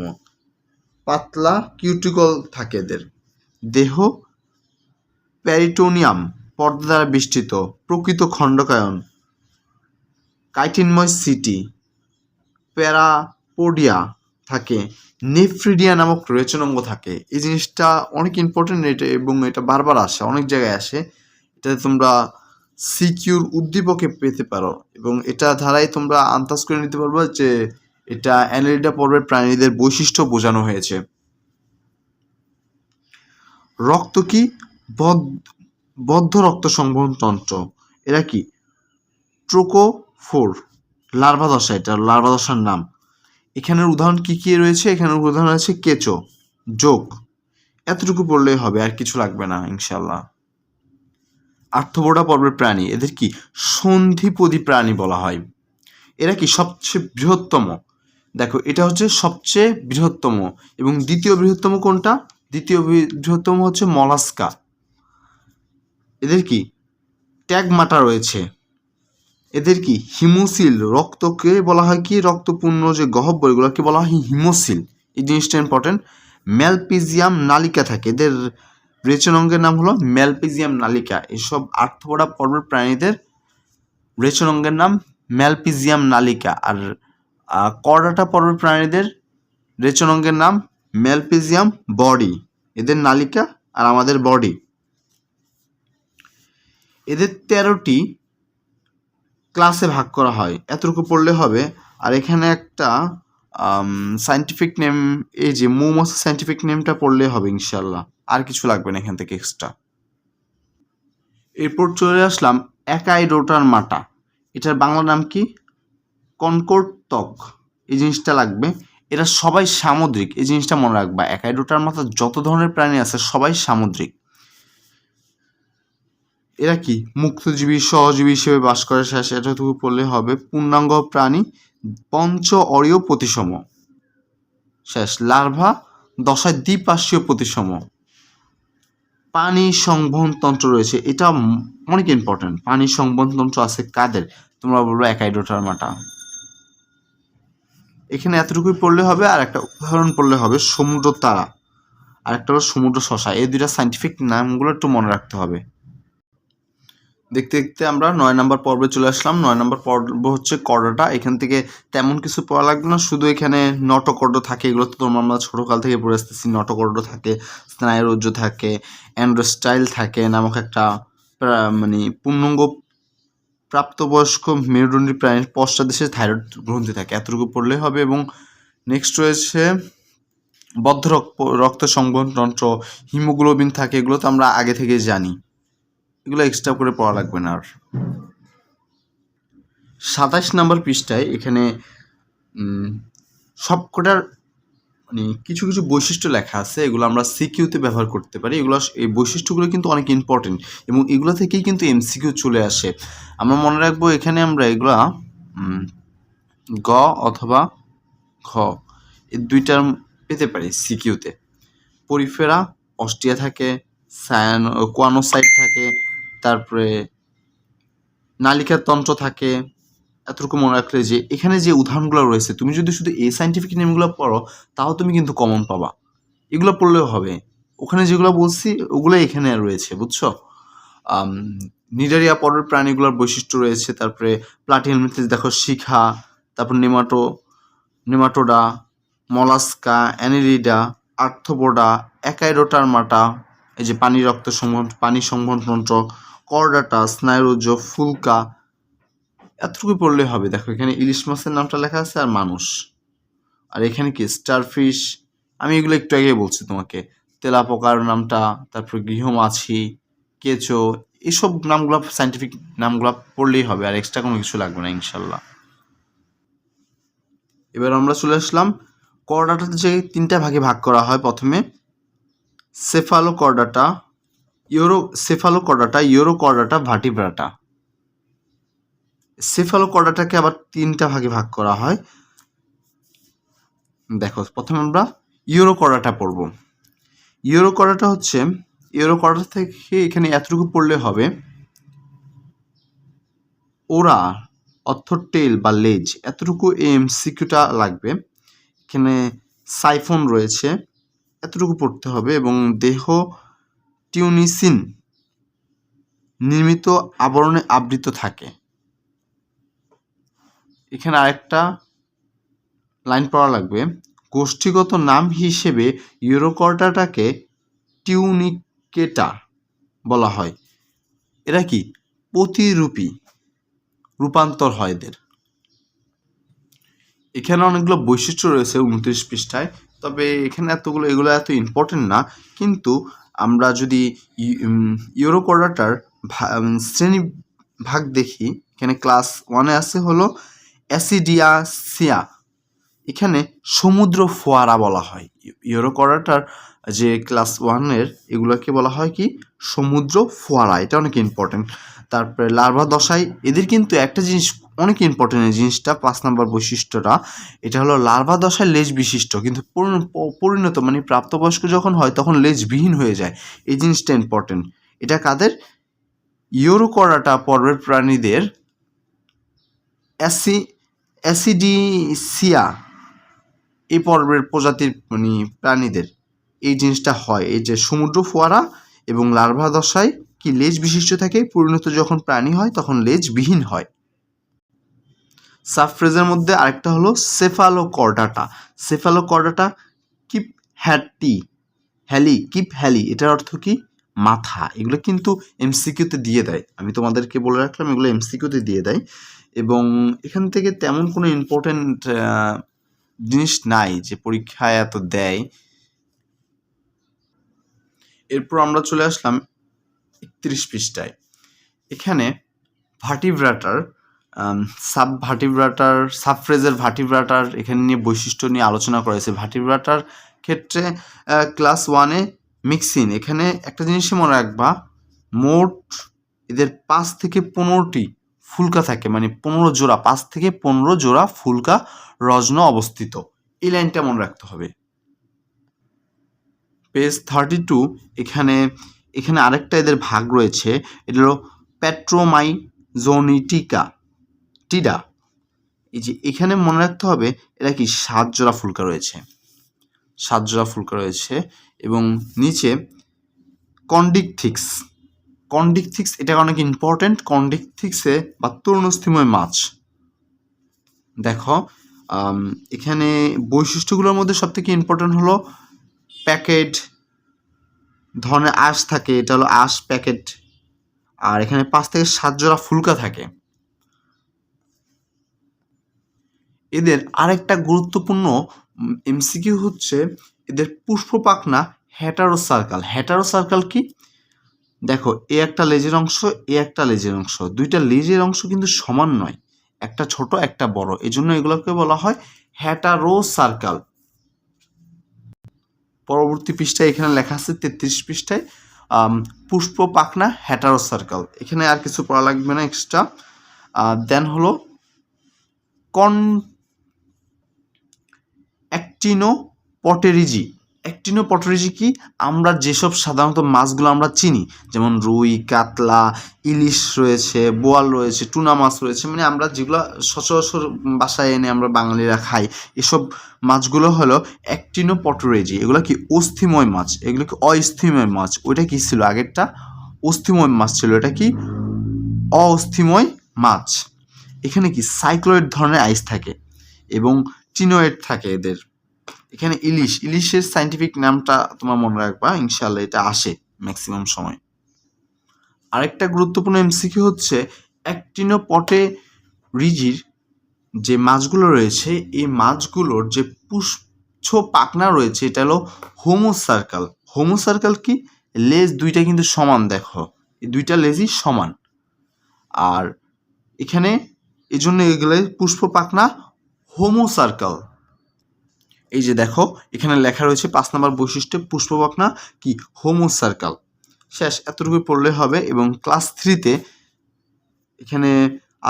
পাতলা কিউটিকল থাকে এদের। দেহ প্যারিটোনিয়াম, পর্দা দ্বারা বেষ্টিত, প্রকৃত খণ্ডকায়ন, কাইটিনময় সিটি, প্যারাপোডিয়া থাকে, নেফ্রিডিয়া নামক রেচনাঙ্গ থাকে। এই জিনিসটা অনেক ইম্পর্টেন্ট এটা, এবং এটা বারবার আসে, অনেক জায়গায় আসে। এটাতে তোমরা সিকিউর উদ্দীপকে পেতে পারো এবং এটা ধারায় তোমরা আন্দাজ করে নিতে পারবে যে এটা অ্যানেলিডা পর্বের প্রাণীদের বৈশিষ্ট্য বোঝানো হয়েছে। রক্ত কি বদ্ধ রক্ত সংবহন তন্ত্র। এরা কি ট্রোকোফোর, লার্ভা দশা, এটা লার্ভা দশার নাম। এখানের উদাহরণ কি কি রয়েছে? এখানের উদাহরণ আছে কেঁচো, যোগ। এতটুকু পড়লেই হবে, আর কিছু লাগবে না ইনশাল্লাহ। আর্থ্রোপোডা পর্বের প্রাণী, এদের কি সন্ধিপদী প্রাণী বলা হয়। এরা কি সবচেয়ে বৃহত্তম। দেখো এটা হচ্ছে সবচেয়ে বৃহত্তম, এবং দ্বিতীয় বৃহত্তম কোনটা? দ্বিতীয় বৃহত্তম হচ্ছে মলাস্কা। এদের কি ট্যাগমাটা রয়েছে। এদের কি হিমোসিল, রক্তকে বলা হয় কি রক্তপূর্ণ যে গহ্বর, এগুলোকে বলা হয় হিমোসিল। এই জিনিসটা ইম্পর্টেন্ট। ম্যালপিজিয়াম নালিকা থাকে, এদের রেচনাঙ্গের নাম হলো ম্যালপিজিয়াম নালিকা। এসব আর্থ্রোপোডা পর্বের প্রাণীদের রেচনাঙ্গের নাম ম্যালপিজিয়াম নালিকা। আর কর্ডাটা পর্বের প্রাণীদের রেচনাঙ্গের নাম ম্যালপিজিয়াম বডি। এদের নালিকা আর আমাদের বডি। এদের 13টি ক্লাসে ভাগ করা হয়, এতটুকু পড়লে হবে। আর এখানে একটা সায়েন্টিফিক নেম, এই যে মৌমাছি সায়েন্টিফিক নেমটা পড়লে হবে ইনশাল্লাহ, আর কিছু লাগবে না এখান থেকে এক্সট্রা। এরপর চলে আসলাম একাইডোটার মাটা। এটার বাংলা নাম কি? কনকর্ড ত্বক। এই জিনিসটা লাগবে। এরা সবাই সামুদ্রিক, এই জিনিসটা মনে রাখবা। একাইডোটার মাথা যত ধরনের প্রাণী আছে সবাই সামুদ্রিক। এরা কি মুক্তজীবী, সহজীবী হিসেবে বাস করে। শেষ এতটুকু পড়লে হবে। পূর্ণাঙ্গ প্রাণী পঞ্চ অরীয় প্রতিসম। শেষ লার্ভা দশায় দ্বিপার্শ্বীয় প্রতিসম। পানি সংবহন তন্ত্র রয়েছে, এটা অনেক ইম্পর্টেন্ট। পানি সংবহন তন্ত্র আছে কাদের? তোমরা বলবো একাইডোটার মাটা। এখানে এতটুকুই পড়লে হবে। আর একটা উদাহরণ পড়লে হবে সমুদ্র তারা, আর একটা হলো সমুদ্র শশা। এই দুইটা সায়েন্টিফিক নামগুলো একটু মনে রাখতে হবে। দেখতে দেখতে আমরা 9 নম্বর পর্বে চলে আসলাম। 9 নম্বর পর্ব হচ্ছে কর্ডাটা। এখান থেকে তেমন কিছু পড়া লাগবে না, শুধু এখানে নটকর্ড থাকে। এগুলো তো তোমরা আমরা ছোটোকাল থেকে পড়ে আসতেছি। নটকর্ড থাকে, স্নায়ুরজ্জ থাকে, অ্যান্ড্রোস্টাইল থাকে নামক একটা মানে পূর্ণাঙ্গ প্রাপ্তবয়স্ক মেরুদণ্ডী প্রাণীর পশ্চাদেশে থাইরয়েড গ্রন্থি থাকে। এতটুকু পড়লেই হবে। এবং নেক্সট রয়েছে বদ্ধ রক্ত সংবহনতন্ত্র, হিমোগ্লোবিন থাকে, এগুলো তো আমরা আগে থেকে জানি, এগুলো এক্সট্রা করে পড়া লাগবে না আর। 27 নম্বর পৃষ্ঠায় এখানে সবকটার মানে কিছু কিছু বৈশিষ্ট্য লেখা আছে, এগুলো আমরা সিকিউতে ব্যবহার করতে পারি। এগুলো এই বৈশিষ্ট্যগুলো কিন্তু অনেক ইম্পর্টেন্ট এবং এগুলো থেকেই কিন্তু এমসিকিউ চলে আসে। আমরা মনে রাখবো এখানে আমরা এগুলা গ অথবা ঘ এই দুইটার পেতে পারি সিকিউতে। পরিফেরা অস্টিয়া থাকে, কোয়ানোসাইট থাকে, তারপরে নালিকার তন্ত্র থাকে। এতটুকু মনে রাখলে যে এখানে যে উদাহরণগুলো রয়েছে, তুমি যদি শুধু এই সাইন্টিফিক নেমগুলো পড়ো তাও তুমি কিন্তু কমন পাবা, এগুলো পড়লেও হবে। ওখানে যেগুলো বলছি ওগুলো এখানে রয়েছে, বুঝছো? নিডারিয়া পরের প্রাণীগুলোর বৈশিষ্ট্য রয়েছে, তারপরে প্লাটিহেলমিনথেস দেখো, শিখা, তারপর নেমাটোডা, মলাস্কা, অ্যানিলিডা, আর্থ্রোপোডা, অ্যাকাইরোটার্মাটা, এই যে পানি সংবহন তন্ত্র, করডাটা, স্নায়ুরজ্জ, ফুলকা, এতটুকু পড়লে হবে। দেখো এখানে ইলিশ মাছের নামটা লেখা আছে আর মানুষ, আর এখানে কি স্টারফিশ, আমি এগুলো একটু আগে বলছি তোমাকে, তেলাপোকার নামটা, তারপর গৃহমাছি, কেঁচো, এইসব নামগুলো সাইন্টিফিক নামগুলো পড়লেই হবে, আর এক্সট্রা কোনো কিছু লাগবে না ইনশাল্লাহ। এবার আমরা চলে আসলাম করডাটাতে, যে তিনটা ভাগে ভাগ করা হয়। প্রথমে সেফালোকর্ডাটা, ইউরোকর্ডাটা, ভার্টিব্রাটা। সেফালোকর্ডাটাকে আবার তিনটা ভাগে ভাগ করা হয়। দেখো প্রথমে আমরা ইউরোকর্ডাটা পড়ব। ইউরোকর্ডাটা থেকে এখানে এতটুকু পড়লে হবে, ওরা অর্থ টেল বা লেজ, এতটুকু এমসিকিউটা লাগবে। এখানে সাইফন রয়েছে, এতটুকু পড়তে হবে, এবং দেহ টিউনিসিন নির্মিত আবরণে আবৃত থাকে। এখানে আরেকটা লাইন পড়া লাগবে, গোষ্ঠীগত নাম হিসেবে ইউরোকর্ডাটাকে টিউনিকেটা বলা হয়। এরা কি প্রতিরূপী, রূপান্তর হয় এদের। এখানে অনেকগুলো বৈশিষ্ট্য রয়েছে 29 পৃষ্ঠায়, তবে এখানে এগুলো এত ইম্পর্টেন্ট না। কিন্তু আমরা যদি ইউরোকর্ডাটার শ্রেণী ভাগ দেখি, এখানে ক্লাস 1-এ আছে হলো অ্যাসিডিয়াসিয়া, এখানে সমুদ্র ফোয়ারা বলা হয়। ইউরোকর্ডাটার যে ক্লাস 1-এর এগুলোকে বলা হয় কি সমুদ্র ফোয়ারা, এটা অনেক ইম্পর্টেন্ট। তারপরে লার্ভা দশায় এদের কিন্তু একটা জিনিস অনেক ইম্পর্টেন্ট, এই জিনিসটা 5 নম্বর বৈশিষ্ট্যটা, এটা হলো লার্ভা দশায় লেজ বিশিষ্ট, কিন্তু পরিণত মানে প্রাপ্তবয়স্ক যখন হয় তখন লেজবিহীন হয়ে যায়। এই জিনিসটা ইম্পর্টেন্ট। এটা কাদের? ইউরোকর্ডাটা পর্বের প্রাণীদের অ্যাসিডিসিয়া এই পর্বের প্রজাতির মানে প্রাণীদের এই জিনিসটা হয়, এই যে সমুদ্র ফোয়ারা এবং লার্ভা দশায় কি লেজ বিশিষ্ট থাকে, পরিণত যখন প্রাণী হয় তখন লেজবিহীন হয়। সাবফ্রেজের মধ্যে আরেকটা হলো সেফালোকর্ডাটা কিপ হ্যালি, এটার অর্থ কি মাথা। এগুলো কিন্তু এমসিকিউতে দিয়ে দেয়, আমি তোমাদেরকে বলে রাখলাম এগুলো এমসিকিউতে দিয়ে দেয়, এবং এখান থেকে তেমন কোনো ইম্পর্টেন্ট জিনিস নাই যে পরীক্ষায় এত দেয়। এরপর আমরা চলে আসলাম 31 পৃষ্ঠায়। এখানে ভার্টিব্রাটার, সাবফ্রেজের ভার্টিব্রাটার এখানে নিয়ে বৈশিষ্ট্য নিয়ে আলোচনা করেছে। ভার্টিব্রাটার ক্ষেত্রে ক্লাস 1-এ মিক্সিন, এখানে একটা জিনিসই মনে রাখবা, মোট এদের 5 থেকে 15টি ফুলকা থাকে, মানে 15 জোড়া, 5 থেকে 15 জোড়া ফুলকা রত্ন অবস্থিত। এই লাইনটা মনে রাখতে হবে। পেজ 32, এখানে আরেকটা এদের ভাগ রয়েছে, এটা হলো প্যাট্রোমাইজোনিটিডা। এই যে এখানে মনে রাখতে হবে এরা কি 7 জোড়া ফুলকা রয়েছে, এবং নিচে কন্ডিকথিক্স, এটা অনেক ইম্পর্টেন্ট। কন্ডিকথিক্সে বা তরুণস্থিময় মাছ, দেখো এখানে বৈশিষ্ট্যগুলোর মধ্যে সবথেকে ইম্পর্টেন্ট হলো প্যাকেট ধরনের আঁশ থাকে, এটা হলো আঁশ প্যাকেট, আর এখানে 5 থেকে 7 জোড়া ফুলকা থাকে। এদের আরেকটা গুরুত্বপূর্ণ এমসিকিউ হচ্ছে এদের পুষ্প পাখনা হেটারোসার্কাল। হেটারোসার্কাল কি? দেখো, এ একটা লেজের অংশ, এ একটা লেজের অংশ, দুইটা লেজের অংশ কিন্তু সমান নয়, একটা ছোট একটা বড়, এজন্য এগুলোকে বলা হয় হেটারোসার্কাল। পরবর্তী পৃষ্ঠায় এখানে লেখা আছে 33 পৃষ্ঠায় পুষ্প পাখনা হেটারোসার্কাল। এখানে আর কিছু পড়া লাগবে না এক্সট্রা। দেন হলো অ্যাক্টিনোপটেরিজি। অ্যাক্টিনোপটেরিজি কি? আমরা যেসব সাধারণত মাছগুলো আমরা চিনি, যেমন রুই, কাতলা, ইলিশ রয়েছে, বোয়াল রয়েছে, টুনা মাছ রয়েছে, মানে আমরা যেগুলো সচরাচর বাসায় এনে আমরা বাঙালিরা খাই, এসব মাছগুলো হলো অ্যাক্টিনোপটেরিজি। এগুলো কি? অস্থিময় মাছ। এগুলো কি? অস্থিময় মাছ। ওইটা কি ছিল? আগেরটা অস্থিময় মাছ ছিল, এটা কি? অস্থিময় মাছ। এখানে কি সাইক্লোয়েড ধরনের আইস থাকে এবং টিনোয়েড থাকে এদের। এখানে ইলিশের সাইন্টিফিক নামটা তোমার মনে রাখবা, ইনশাল্লাহ এটা আসে ম্যাক্সিমাম সময়। আরেকটা গুরুত্বপূর্ণ এমসিকিউ হচ্ছে অ্যাক্টিনোপটেরিজির যে মাছগুলো রয়েছে, এই মাছগুলোর যে পুচ্ছ পাখনা রয়েছে এটা হলো হোমোসার্কাল। হোমোসার্কাল কি? লেজ দুইটা কিন্তু সমান, দেখো এই দুইটা লেজই সমান। আর এখানে এই জন্য এগুলো পুষ্প পাখনা হোমোসার্কাল। এই যে দেখো এখানে লেখা রয়েছে 5 নম্বর বৈশিষ্ট্য পুষ্প পাখনা কি? হোমোসার্কাল। শেষ, এতটুকু পড়লে হবে। এবং ক্লাস 3-তে এখানে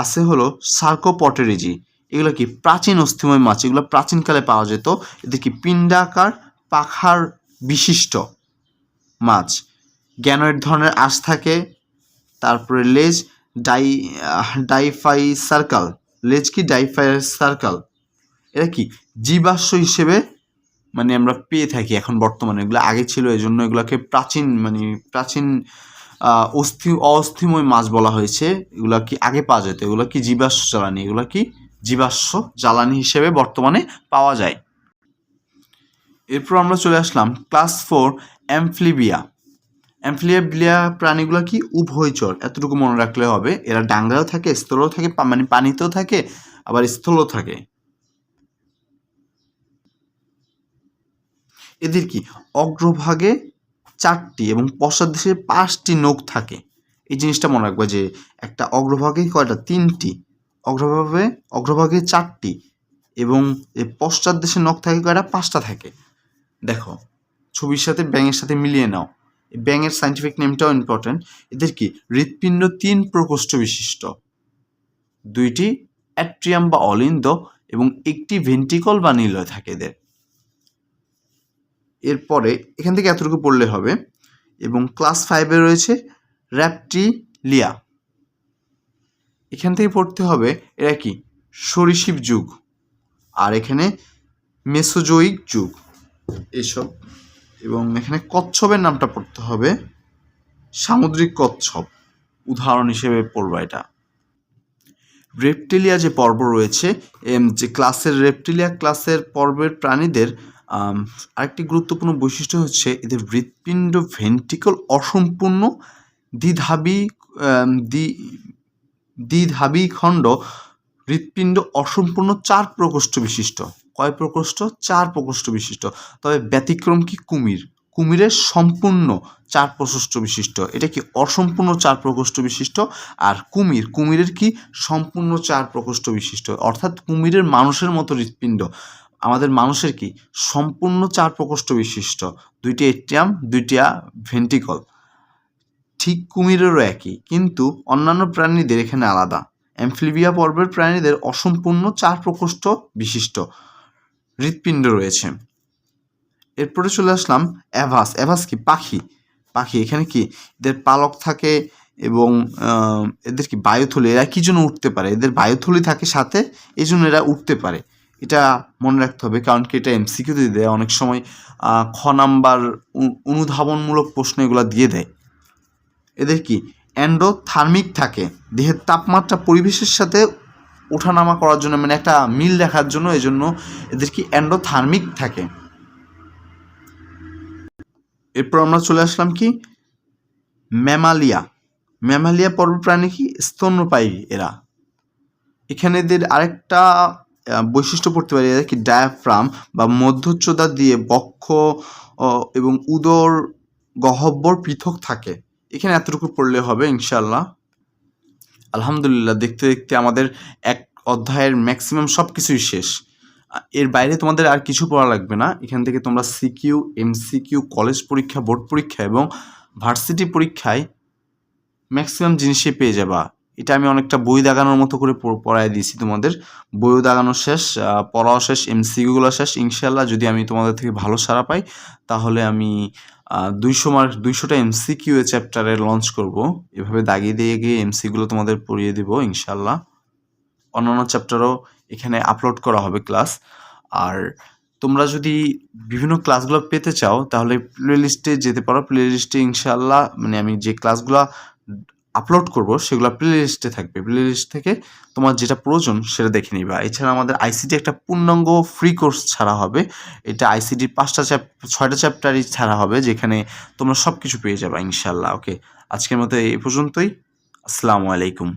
আছে হলো সার্কোপটেরিজি। এগুলো কি? প্রাচীন অস্থিময় মাছ, এগুলো প্রাচীনকালে পাওয়া যেত। এদের কি? পিণ্ডাকার পাখার বিশিষ্ট মাছ, গ্যানয়েড ধরনের আঁশ থাকে। তারপরে লেজ ডাইফাই সার্কাল। লেজ কি? ডাইফাই সার্কাল। এরা কি? জীবাশ্ম হিসেবে মানে আমরা পেয়ে থাকি এখন বর্তমানে, এগুলো আগে ছিল, এই জন্য এগুলোকে প্রাচীন অস্থিময় মাছ বলা হয়েছে। এগুলো কি আগে পাওয়া যেত, এগুলো কি? জীবাশ্ম জ্বালানি। এগুলো কি? জীবাশ্ম জ্বালানি হিসেবে বর্তমানে পাওয়া যায়। এরপর আমরা চলে আসলাম ক্লাস 4 অ্যামফিবিয়া। অ্যামফিবিয়া প্রাণীগুলো কি? উভয়চর, এতটুকু মনে রাখলে হবে। এরা ডাঙ্গাও থাকে, স্থলেও থাকে, মানে পানিতেও থাকে, আবার স্থলও থাকে। এদের কি? অগ্রভাগে 4টি এবং পশ্চাৎদেশে 5টি নখ থাকে। এই জিনিসটা মনে রাখবে যে একটা অগ্রভাগে কয়টা? 3টি, অগ্রভাগে 4টি এবং পশ্চাৎ দেশে নখ থাকে কয়টা? 5টা থাকে। দেখো ছবির সাথে ব্যাঙের সাথে মিলিয়ে নাও। এই ব্যাঙের সাইন্টিফিক নেমটাও ইম্পর্টেন্ট। এদের কি? হৃৎপিণ্ড 3 প্রকোষ্ঠ বিশিষ্ট, 2টি অ্যাট্রিয়াম বা অলিন্দ এবং 1টি ভেন্ট্রিকল বা নিলয় থাকে এদের। এরপরে এখান থেকে এতটুকু পড়লে হবে। এবং ক্লাস 5-এ রয়েছে র্যাপটিলিয়া। এখান থেকে পড়তে হবে এরা কি? সরীসৃপ যুগ, আর এখানে মেসোজোয়িক যুগ এসব। এবং এখানে কচ্ছপের নামটা পড়তে হবে সামুদ্রিক কচ্ছপ, উদাহরণ হিসেবে পড়বা এটা। রেপটিলিয়া যে পর্ব রয়েছে, যে রেপটিলিয়া ক্লাসের পর্বের প্রাণীদের আরেকটি গুরুত্বপূর্ণ বৈশিষ্ট্য হচ্ছে এদের হৃৎপিণ্ড ভেন্ট্রিকল অসম্পূর্ণ, দ্বিধাবী খণ্ড হৃৎপিণ্ড অসম্পূর্ণ 4 প্রকোষ্ঠ বিশিষ্ট। কয় প্রকোষ্ঠ? 4 প্রকোষ্ঠ বিশিষ্ট। তবে ব্যতিক্রম কি? কুমিরের সম্পূর্ণ 4 প্রকোষ্ঠ বিশিষ্ট। এটা কি? অসম্পূর্ণ 4 প্রকোষ্ঠ বিশিষ্ট। আর কুমিরের কি? সম্পূর্ণ 4 প্রকোষ্ঠ বিশিষ্ট। অর্থাৎ কুমিরের মানুষের মতো হৃৎপিণ্ড, আমাদের মানুষের কি? সম্পূর্ণ 4 প্রকোষ্ঠ বিশিষ্ট, 2টি এট্রিয়াম, 2টি ভেন্ট্রিকল। ঠিক কুমিরেরও একই, কিন্তু অন্যান্য প্রাণীদের এখানে আলাদা। অ্যামফিবিয়া পর্বের প্রাণীদের অসম্পূর্ণ 4 প্রকোষ্ঠ বিশিষ্ট হৃৎপিণ্ড রয়েছে। এরপরে চলে আসলাম অ্যাভাস কি? পাখি। এখানে কি? এদের পালক থাকে এবং এদের কি? বায়ুথলি। এরা কি জন্য উঠতে পারে? এদের বায়ুথলি থাকে সাথে, এই জন্য এরা উঠতে পারে। এটা মনে রাখতে হবে, কারণ কি এটা এমসিকিউতে দেয় অনেক সময়। খ নাম্বার অনুধাবনমূলক প্রশ্ন এগুলো দিয়ে দেয়। এদের কি? এন্ডোথার্মিক থাকে, দেহের তাপমাত্রা পরিবেশের সাথে ওঠানামা করার জন্য, মানে একটা মিল দেখার জন্য, এই জন্য এদের কি? এন্ডোথার্মিক থাকে। এরপর আমরা চলে আসলাম কি? ম্যামালিয়া পর্ব প্রাণী কি? স্তন্যপায়ী এরা। এখানে এদের আরেকটা বৈশিষ্ট্য পড়তে পারি কি ডায়াফ্রাম বা মধ্যচ্ছদা দিয়ে বক্ষ এবং উদর গহ্বর পৃথক থাকে। এখানে এতটুকু পড়লে হবে ইনশাআল্লাহ। আলহামদুলিল্লাহ, দেখতে দেখতে আমাদের এক অধ্যায়ের ম্যাক্সিমাম সব কিছুই শেষ। এর বাইরে তোমাদের আর কিছু পড়া লাগবে না। এখান থেকে তোমরা সিকিউ, এমসিকিউ, কলেজ পরীক্ষা, বোর্ড পরীক্ষা এবং ভার্সিটি পরীক্ষায় ম্যাক্সিমাম জিনিসই পেয়ে যাবা। এটা আমি অনেকটা বই দাগানোর মতো করে পড়ায় দিয়েছি তোমাদের। বইও দাগানো শেষ, পড়াও শেষ, এমসিকিউগুলো শেষ। ইনশাআল্লাহ যদি আমি তোমাদের থেকে ভালো সাড়া পাই তাহলে আমি 200টা এমসিকিউ এ চ্যাপ্টারে লঞ্চ করব। এভাবে দাগিয়ে দিয়ে গিয়ে এমসিগুলো তোমাদের পড়িয়ে দেবো ইনশাআল্লাহ। অন্যান্য চ্যাপ্টারও এখানে আপলোড করা হবে ক্লাস। আর তোমরা যদি বিভিন্ন ক্লাসগুলো পেতে চাও তাহলে প্লেলিস্টে যেতে পারো। প্লেলিস্টে ইনশাআল্লাহ মানে আমি যে ক্লাসগুলো আপলোড করব সেগুলো প্লেলিস্টে থাকবে। প্লেলিস্ট থেকে তোমার যেটা প্রয়োজন সেটা দেখে নিবা। এছাড়া আমাদের আইসিটি একটা পূর্ণাঙ্গ ফ্রি কোর্স ছাড়া হবে। এটা আইসিটির 6টা চ্যাপ্টারই ছাড়া হবে, যেখানে তোমরা সব কিছু পেয়ে যাবে ইনশাআল্লাহ। ওকে, আজকের মতো এই পর্যন্তই। আসসালামু আলাইকুম।